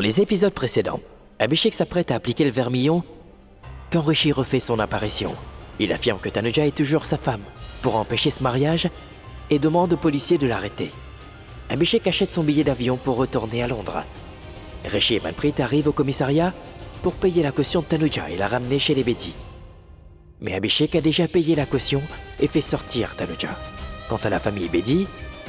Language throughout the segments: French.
les épisodes précédents, Abhishek s'apprête à appliquer le vermillon quand Rishi refait son apparition. Il affirme que Tanuja est toujours sa femme pour empêcher ce mariage et demande aux policiers de l'arrêter. Abhishek achète son billet d'avion pour retourner à Londres. Rishi et Manpreet arrivent au commissariat pour payer la caution de Tanuja et la ramener chez les Bedi. Mais Abhishek a déjà payé la caution et fait sortir Tanuja. Quant à la famille Bedi,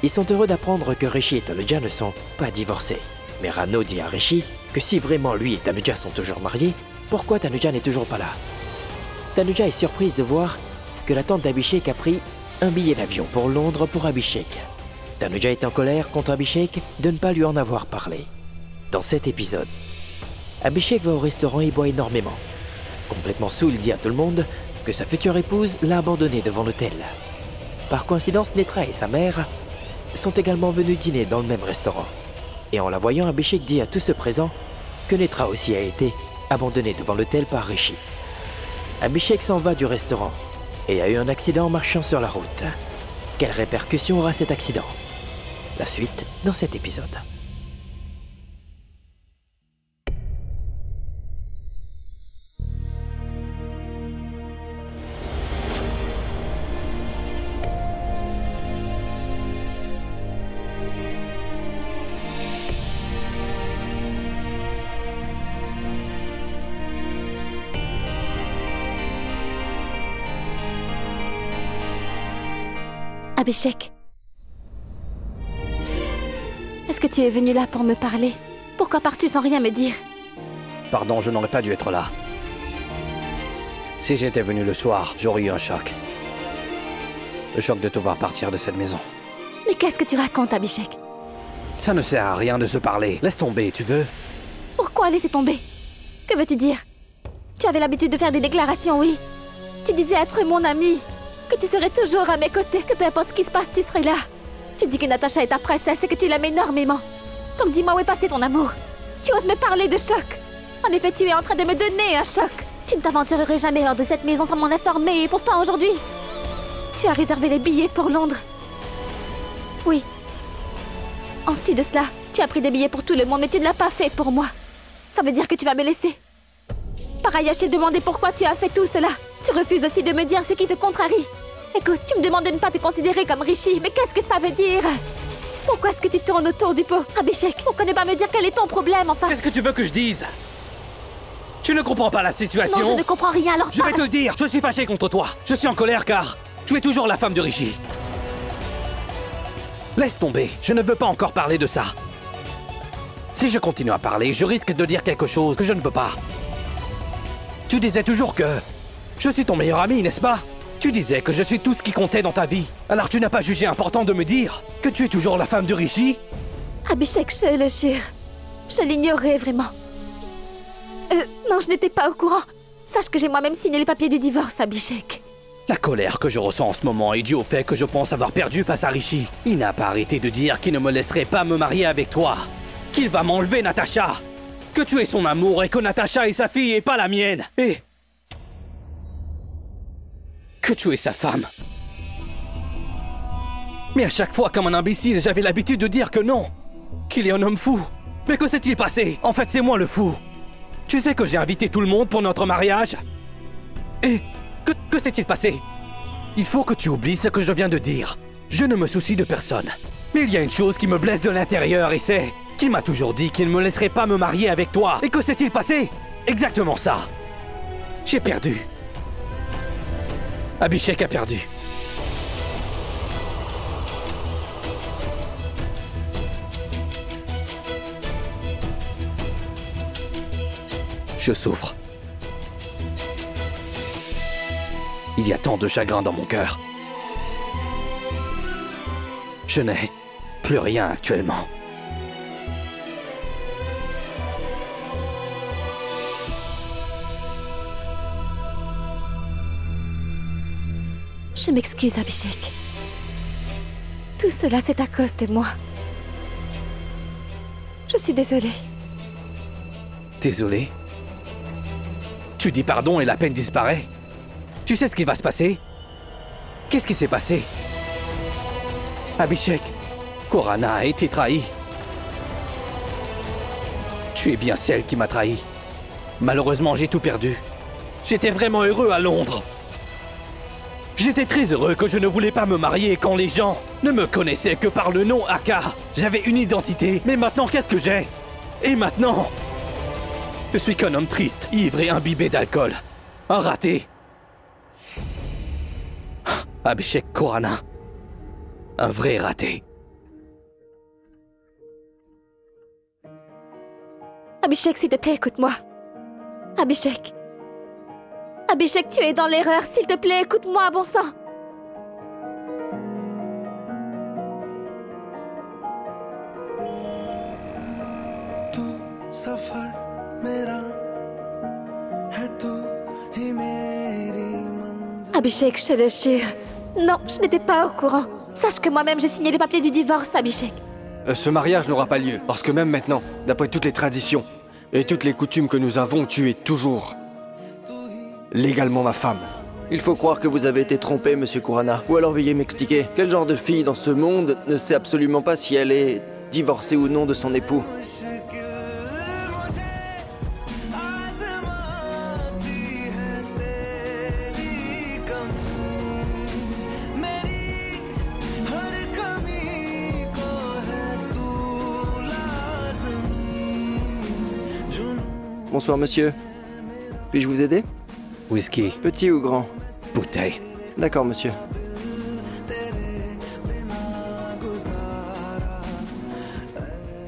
ils sont heureux d'apprendre que Rishi et Tanuja ne sont pas divorcés. Mais Rano dit à Rishi que si vraiment lui et Tanuja sont toujours mariés, pourquoi Tanuja n'est toujours pas là? Tanuja est surprise de voir que la tante d'Abhishek a pris un billet d'avion pour Londres pour Abhishek. Tanuja est en colère contre Abhishek de ne pas lui en avoir parlé. Dans cet épisode, Abhishek va au restaurant et boit énormément. Complètement saoul, il dit à tout le monde que sa future épouse l'a abandonné devant l'hôtel. Par coïncidence, Netra et sa mère sont également venus dîner dans le même restaurant. Et en la voyant, Abhishek dit à tous ceux présents que Netra aussi a été abandonnée devant l'hôtel par Rishi. Abhishek s'en va du restaurant et a eu un accident en marchant sur la route. Quelles répercussions aura cet accident? La suite dans cet épisode. Abhishek, est-ce que tu es venu là pour me parler? Pourquoi pars-tu sans rien me dire? Pardon, je n'aurais pas dû être là. Si j'étais venu le soir, j'aurais eu un choc. Le choc de te voir partir de cette maison. Mais qu'est-ce que tu racontes, Abhishek? Ça ne sert à rien de se parler. Laisse tomber, tu veux? Pourquoi laisser tomber? Que veux-tu dire? Tu avais l'habitude de faire des déclarations, oui. Tu disais être mon ami, que tu serais toujours à mes côtés, que peu importe ce qui se passe, tu serais là. Tu dis que Natasha est ta princesse et que tu l'aimes énormément. Donc dis-moi où est passé ton amour? Tu oses me parler de choc? En effet, tu es en train de me donner un choc. Tu ne t'aventurerais jamais hors de cette maison sans m'en informer et pourtant aujourd'hui, tu as réservé les billets pour Londres. Oui. Ensuite de cela, tu as pris des billets pour tout le monde mais tu ne l'as pas fait pour moi. Ça veut dire que tu vas me laisser. Par ailleurs, j'ai demandé pourquoi tu as fait tout cela. Tu refuses aussi de me dire ce qui te contrarie. Écoute, tu me demandes de ne pas te considérer comme Rishi, mais qu'est-ce que ça veut dire? Pourquoi est-ce que tu tournes autour du pot? Abhishek, pourquoi ne pas me dire quel est ton problème, enfin? Qu'est-ce que tu veux que je dise? Tu ne comprends pas la situation? Non, je ne comprends rien, alors Je vais te le dire, je suis fâché contre toi. Je suis en colère car tu es toujours la femme de Rishi. Laisse tomber, je ne veux pas encore parler de ça. Si je continue à parler, je risque de dire quelque chose que je ne veux pas. Tu disais toujours que je suis ton meilleur ami, n'est-ce pas? Tu disais que je suis tout ce qui comptait dans ta vie. Alors tu n'as pas jugé important de me dire que tu es toujours la femme de Rishi? Abhishek, je le jure. Je l'ignorais vraiment. Non, je n'étais pas au courant. Sache que j'ai moi-même signé les papiers du divorce, Abhishek. La colère que je ressens en ce moment est due au fait que je pense avoir perdu face à Rishi. Il n'a pas arrêté de dire qu'il ne me laisserait pas me marier avec toi. Qu'il va m'enlever Natasha. Que tu es son amour et que Natasha est sa fille et pas la mienne. Et que tu es sa femme. Mais à chaque fois, comme un imbécile, j'avais l'habitude de dire que non. Qu'il est un homme fou. Mais que s'est-il passé? En fait, c'est moi le fou. Tu sais que j'ai invité tout le monde pour notre mariage? Et que s'est-il passé? Il faut que tu oublies ce que je viens de dire. Je ne me soucie de personne. Mais il y a une chose qui me blesse de l'intérieur et c'est qu'il m'a toujours dit qu'il ne me laisserait pas me marier avec toi. Et que s'est-il passé? Exactement ça. J'ai perdu. Abhishek a perdu. Je souffre. Il y a tant de chagrin dans mon cœur. Je n'ai plus rien actuellement. Je m'excuse, Abhishek. Tout cela, c'est à cause de moi. Je suis désolée. Désolé? Tu dis pardon et la peine disparaît? Tu sais ce qui va se passer? Qu'est-ce qui s'est passé? Abhishek, Corana a été trahi. Tu es bien celle qui m'a trahi. Malheureusement, j'ai tout perdu. J'étais vraiment heureux à Londres. J'étais très heureux que je ne voulais pas me marier quand les gens ne me connaissaient que par le nom Aka. J'avais une identité, mais maintenant qu'est-ce que j'ai? Et maintenant, je suis qu'un homme triste, ivre et imbibé d'alcool. Un raté. Abhishek Khurana. Un vrai raté. Abhishek, s'il te plaît, écoute-moi. Abhishek. Abhishek, tu es dans l'erreur. S'il te plaît, écoute-moi, bon sang. Abhishek, je te le jure. Non, je n'étais pas au courant. Sache que moi-même, j'ai signé les papiers du divorce, Abhishek. Ce mariage n'aura pas lieu, parce que même maintenant, d'après toutes les traditions et toutes les coutumes que nous avons, tu es toujours légalement ma femme. Il faut croire que vous avez été trompé, monsieur Khurana. Ou alors veuillez m'expliquer, quel genre de fille dans ce monde ne sait absolument pas si elle est divorcée ou non de son époux? Bonsoir, monsieur. Puis-je vous aider? Whisky. Petit ou grand? Bouteille. D'accord, monsieur.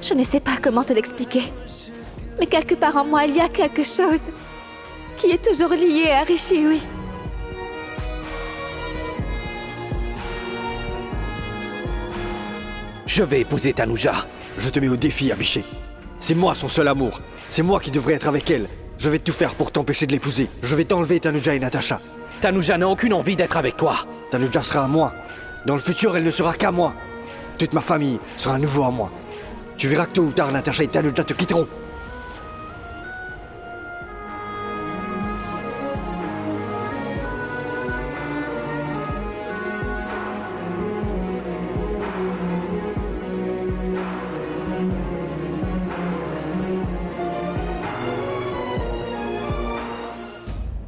Je ne sais pas comment te l'expliquer. Mais quelque part en moi, il y a quelque chose qui est toujours lié à Rishi, oui. Je vais épouser Tanuja. Je te mets au défi, Abhishek. C'est moi son seul amour. C'est moi qui devrais être avec elle. Je vais tout faire pour t'empêcher de l'épouser. Je vais t'enlever Tanuja et Natasha. Tanuja n'a aucune envie d'être avec toi. Tanuja sera à moi. Dans le futur, elle ne sera qu'à moi. Toute ma famille sera à nouveau à moi. Tu verras que tôt ou tard, Natasha et Tanuja te quitteront.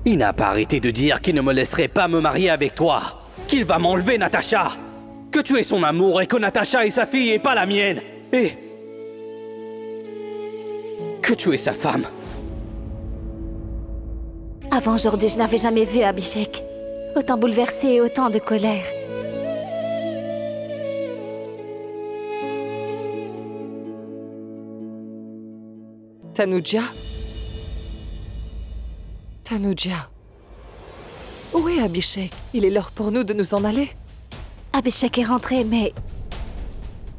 Il n'a pas arrêté de dire qu'il ne me laisserait pas me marier avec toi. Qu'il va m'enlever Natasha. Que tu es son amour et que Natasha est sa fille et pas la mienne. Et que tu es sa femme. Avant aujourd'hui, je n'avais jamais vu Abhishek. Autant bouleversé et autant de colère. Tanuja? Tanuja. Où est Abhishek? Il est l'heure pour nous de nous en aller. Abhishek est rentré, mais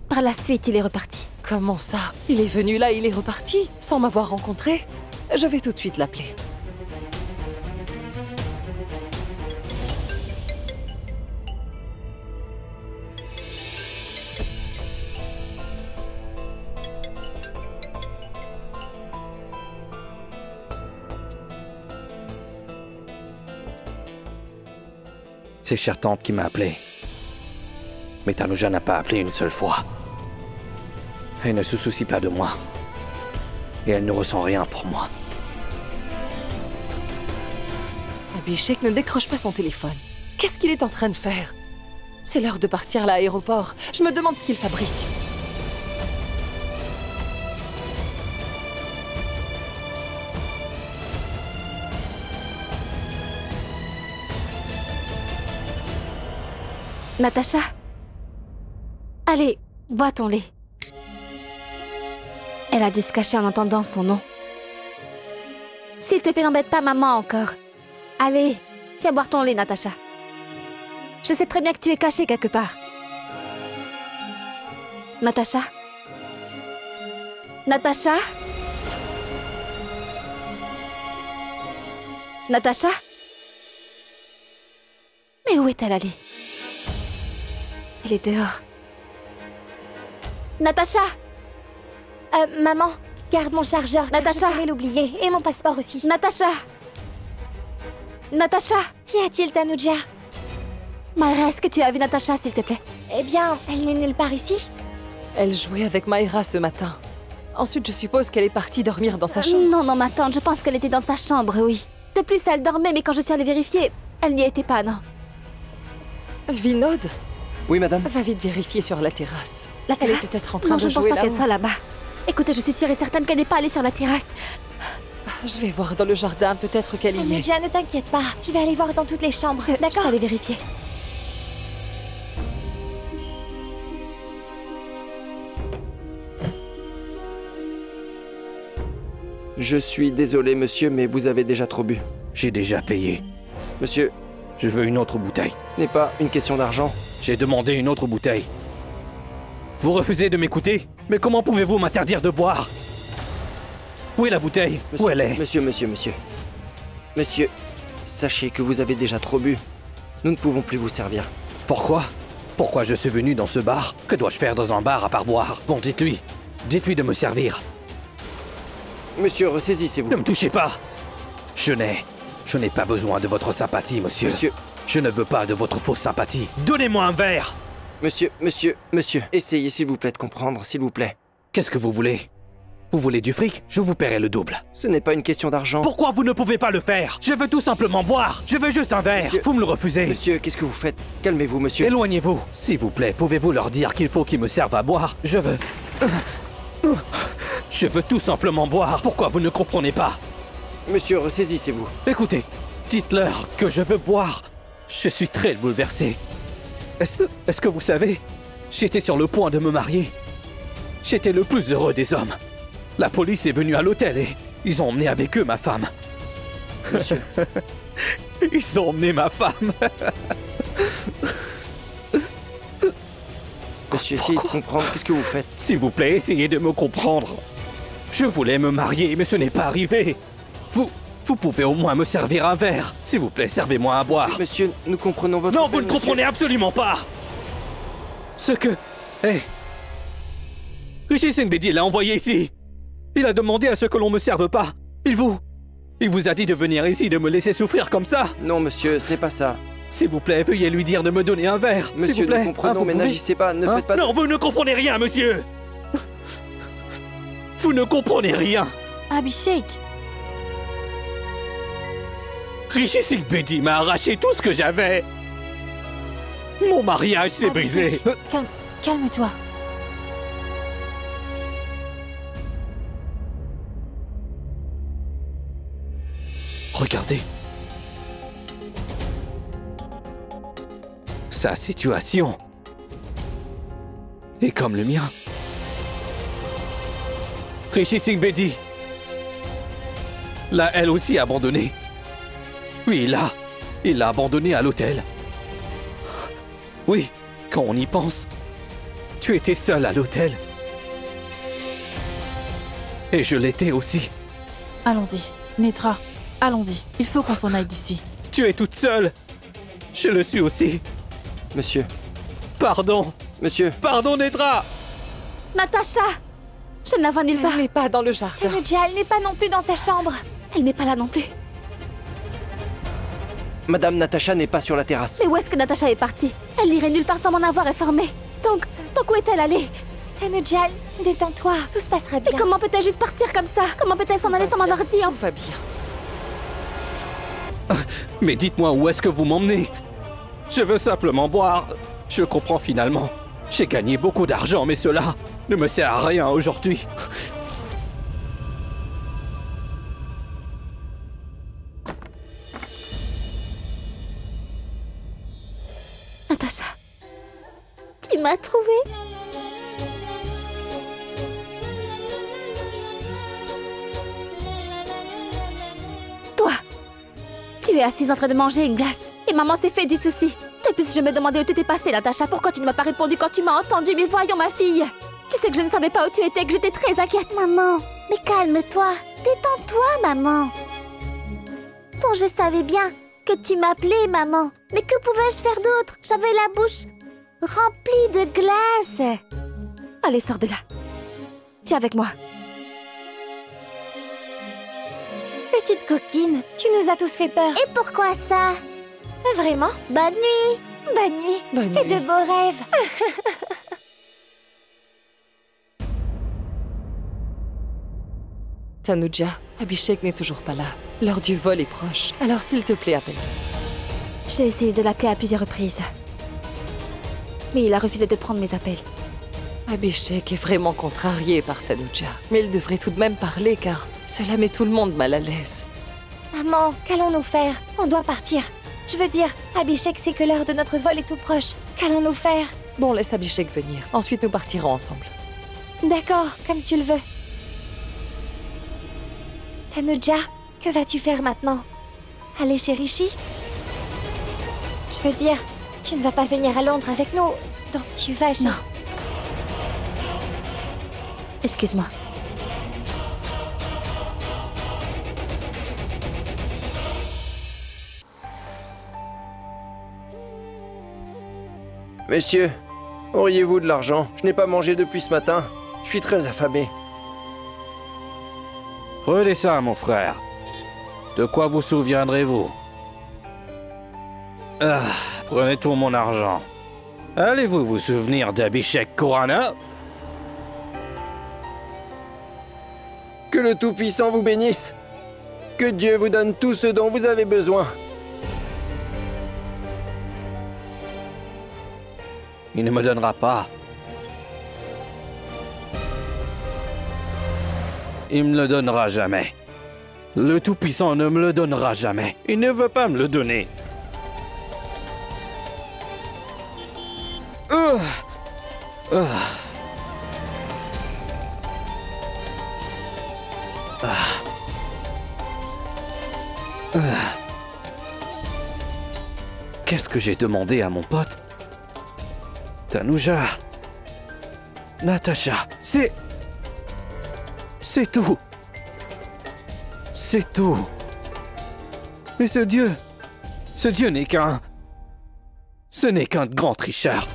par la suite, il est reparti. Comment ça? Il est venu là, il est reparti, sans m'avoir rencontré? Je vais tout de suite l'appeler. C'est chère tante qui m'a appelé. Mais Tanuja n'a pas appelé une seule fois. Elle ne se soucie pas de moi. Et elle ne ressent rien pour moi. Abhishek ne décroche pas son téléphone. Qu'est-ce qu'il est en train de faire? C'est l'heure de partir à l'aéroport. Je me demande ce qu'il fabrique. Natasha? Allez, bois ton lait. Elle a dû se cacher en entendant son nom. S'il te plaît, n'embête pas maman encore. Allez, viens boire ton lait, Natasha. Je sais très bien que tu es cachée quelque part. Natasha? Natasha? Natasha? Mais où est-elle allée? Elle est dehors. Natasha! Maman, garde mon chargeur. Natasha! Je pourrais l'oublier. Et mon passeport aussi. Natasha! Natasha! Qu'y a-t-il, Tanuja? Mayra, est-ce que tu as vu Natasha, s'il te plaît? Eh bien, elle n'est nulle part ici. Elle jouait avec Mayra ce matin. Ensuite, je suppose qu'elle est partie dormir dans sa chambre. Non, ma tante, je pense qu'elle était dans sa chambre, oui. De plus, elle dormait, mais quand je suis allée vérifier, elle n'y était pas, non. Vinod, Oui, madame? va vite vérifier sur la terrasse. La Elle terrasse? est peut-être en train Non, de je ne pense jouer pas qu'elle là-haut. soit là-bas. Écoutez, je suis sûre et certaine qu'elle n'est pas allée sur la terrasse. Je vais voir dans le jardin, peut-être qu'elle y est. Tanuja, ne t'inquiète pas. Je vais aller voir dans toutes les chambres. Je vais D'accord? aller vérifier. Je suis désolé, monsieur, mais vous avez déjà trop bu. J'ai déjà payé. Monsieur, Je veux une autre bouteille. ce n'est pas une question d'argent. J'ai demandé une autre bouteille. Vous refusez de m'écouter? Mais comment pouvez-vous m'interdire de boire? Où est la bouteille? Où elle est? Monsieur, sachez que vous avez déjà trop bu. Nous ne pouvons plus vous servir. Pourquoi? Pourquoi je suis venu dans ce bar? Que dois-je faire dans un bar à part boire? Bon, dites-lui. Dites-lui de me servir. Monsieur, ressaisissez-vous. Ne me touchez pas! Je n'ai pas besoin de votre sympathie, monsieur. Monsieur, Je ne veux pas de votre fausse sympathie. Donnez-moi un verre! monsieur, essayez s'il vous plaît de comprendre, s'il vous plaît. Qu'est-ce que vous voulez? Vous voulez du fric? Je vous paierai le double. Ce n'est pas une question d'argent. Pourquoi vous ne pouvez pas le faire? Je veux tout simplement boire. Je veux juste un verre. Monsieur- Vous me le refusez. Monsieur, qu'est-ce que vous faites? Calmez-vous, monsieur. Éloignez-vous. S'il vous plaît, pouvez-vous leur dire qu'il faut qu'ils me servent à boire? Je veux tout simplement boire. Pourquoi vous ne comprenez pas? Monsieur, ressaisissez-vous. Écoutez, dites-leur que je veux boire. Je suis très bouleversé. Est-ce que vous savez, j'étais sur le point de me marier. J'étais le plus heureux des hommes. La police est venue à l'hôtel et ils ont emmené avec eux ma femme. Monsieur. Ils ont emmené ma femme. Monsieur, essayez de comprendre. Qu'est-ce que vous faites? S'il vous plaît, essayez de me comprendre. Je voulais me marier, mais ce n'est pas arrivé. Vous pouvez au moins me servir un verre. S'il vous plaît, servez-moi à boire. Monsieur, nous comprenons votre Non, peine, vous ne monsieur. comprenez absolument pas. Ce que... Hé Richie Singbedi l'a envoyé ici. Il a demandé à ce que l'on me serve pas. Il vous a dit de venir ici, de me laisser souffrir comme ça. Non, monsieur, ce n'est pas ça. S'il vous plaît, veuillez lui dire de me donner un verre. S'il Monsieur, vous plaît. nous comprenons, vous mais pouvez n'agissez pas, ne Hein faites pas... Non, vous ne comprenez rien, monsieur. Vous ne comprenez rien. Abhishek, Richie Singbedi m'a arraché tout ce que j'avais. Mon mariage s'est brisé. calme-toi. Regardez. Sa situation est comme le mien. Richie Singbedi l'a elle aussi abandonné. Oui, il l'a abandonné à l'hôtel. Oui, quand on y pense, tu étais seule à l'hôtel. Et je l'étais aussi. Allons-y, Netra, allons-y. Il faut qu'on s'en aille d'ici. Tu es toute seule. Je le suis aussi. Monsieur, Pardon. monsieur, Pardon, Netra. Natacha! Je ne la vois nulle part. Elle n'est pas dans le jardin. Tanuja, elle n'est pas non plus dans sa chambre. Elle n'est pas là non plus. Madame Natacha n'est pas sur la terrasse. Mais où est-ce que Natacha est partie? Elle n'irait nulle part sans m'en avoir informée. Donc où est-elle allée? Tanuja, détends-toi. Tout se passera Mais bien. comment peut-elle juste partir comme ça? Comment peut-elle s'en aller sans m'avoir dit? Tout va bien. Mais dites-moi où est-ce que vous m'emmenez? Je veux simplement boire. Je comprends finalement. J'ai gagné beaucoup d'argent, mais cela ne me sert à rien aujourd'hui. Natacha, tu m'as trouvée? Toi, tu es assise en train de manger une glace et maman s'est fait du souci. Depuis, je me demandais où tu étais passée, Natacha. Pourquoi tu ne m'as pas répondu quand tu m'as entendue? Mais voyons, ma fille. Tu sais que je ne savais pas où tu étais, que j'étais très inquiète. Maman, mais calme-toi. Détends-toi, maman. Bon, je savais bien que tu m'appelais, maman. Mais que pouvais-je faire d'autre? J'avais la bouche remplie de glace. Allez, sors de là. Viens avec moi. Petite coquine, tu nous as tous fait peur. Et pourquoi ça? Vraiment? Bonne nuit. Bonne nuit. Bonne Fais nuit. de beaux rêves. Tanuja, Abhishek n'est toujours pas là. L'heure du vol est proche. Alors s'il te plaît, appelle. J'ai essayé de l'appeler à plusieurs reprises. Mais il a refusé de prendre mes appels. Abhishek est vraiment contrarié par Tanuja. Mais il devrait tout de même parler car cela met tout le monde mal à l'aise. Maman, qu'allons-nous faire? On doit partir. Je veux dire, Abhishek sait que l'heure de notre vol est tout proche. Qu'allons-nous faire? Bon, laisse Abhishek venir. Ensuite, nous partirons ensemble. D'accord, comme tu le veux. Tanuja, que vas-tu faire maintenant? Aller chez Rishi? Je veux dire, tu ne vas pas venir à Londres avec nous, donc tu vas chez... Non. Excuse-moi. Messieurs, auriez-vous de l'argent? Je n'ai pas mangé depuis ce matin. Je suis très affamé. Prenez ça, mon frère. De quoi vous souviendrez-vous? Prenez tout mon argent. Allez-vous vous souvenir d'Abhishek Khurana? Que le Tout-Puissant vous bénisse. Que Dieu vous donne tout ce dont vous avez besoin. Il ne me donnera pas. Il me le donnera jamais. Le Tout-Puissant ne me le donnera jamais. Il ne veut pas me le donner. Qu'est-ce que j'ai demandé à mon pote? Tanuja, Natasha, c'est tout. C'est tout. Mais ce Dieu n'est qu'un... Ce n'est qu'un grand tricheur.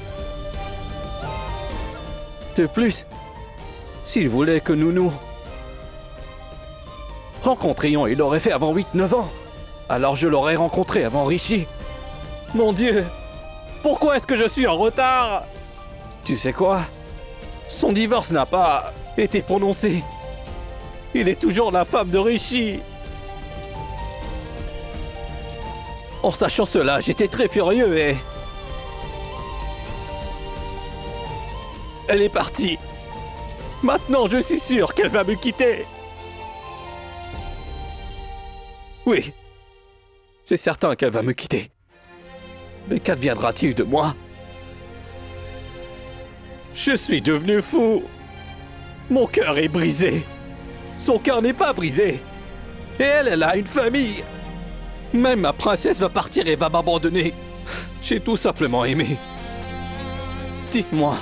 De plus, s'il voulait que nous rencontrions, il l'aurait fait avant 8-9 ans. Alors je l'aurais rencontré avant Rishi. Mon Dieu! Pourquoi est-ce que je suis en retard? Tu sais quoi? Son divorce n'a pas été prononcé. Il est toujours la femme de Rishi. En sachant cela, j'étais très furieux et... Elle est partie. Maintenant, je suis sûr qu'elle va me quitter. Oui, c'est certain qu'elle va me quitter. Mais qu'adviendra-t-il de moi? Je suis devenu fou. Mon cœur est brisé. Son cœur n'est pas brisé. Et elle a une famille. Même ma princesse va partir et va m'abandonner. J'ai tout simplement aimé. Dites-moi,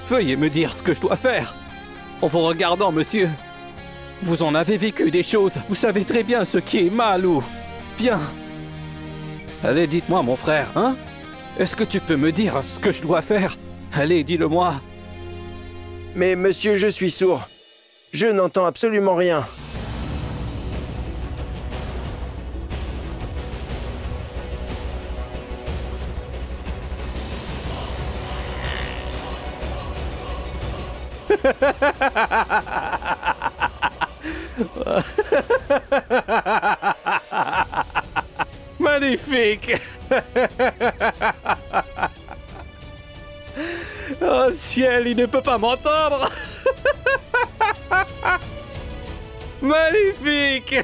veuillez me dire ce que je dois faire. En vous regardant, monsieur, vous en avez vécu des choses. Vous savez très bien ce qui est mal ou bien. Allez, dites-moi, mon frère, hein? Est-ce que tu peux me dire ce que je dois faire? Allez, dis-le-moi. Mais monsieur, je suis sourd. Je n'entends absolument rien. Magnifique. Oh ciel, il ne peut pas m'entendre. Magnifique.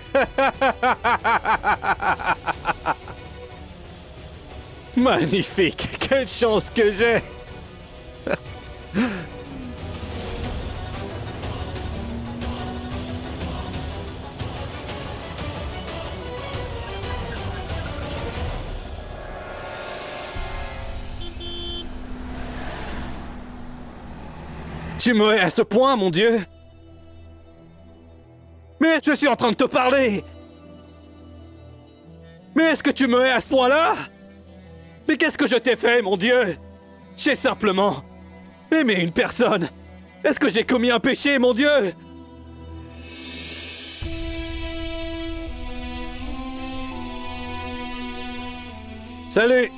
Magnifique. Quelle chance que j'ai. Tu me hais à ce point, mon Dieu? Mais je suis en train de te parler! Mais est-ce que tu me hais à ce point-là? Mais qu'est-ce que je t'ai fait, mon Dieu? J'ai simplement aimé une personne. Est-ce que j'ai commis un péché, mon Dieu? Salut!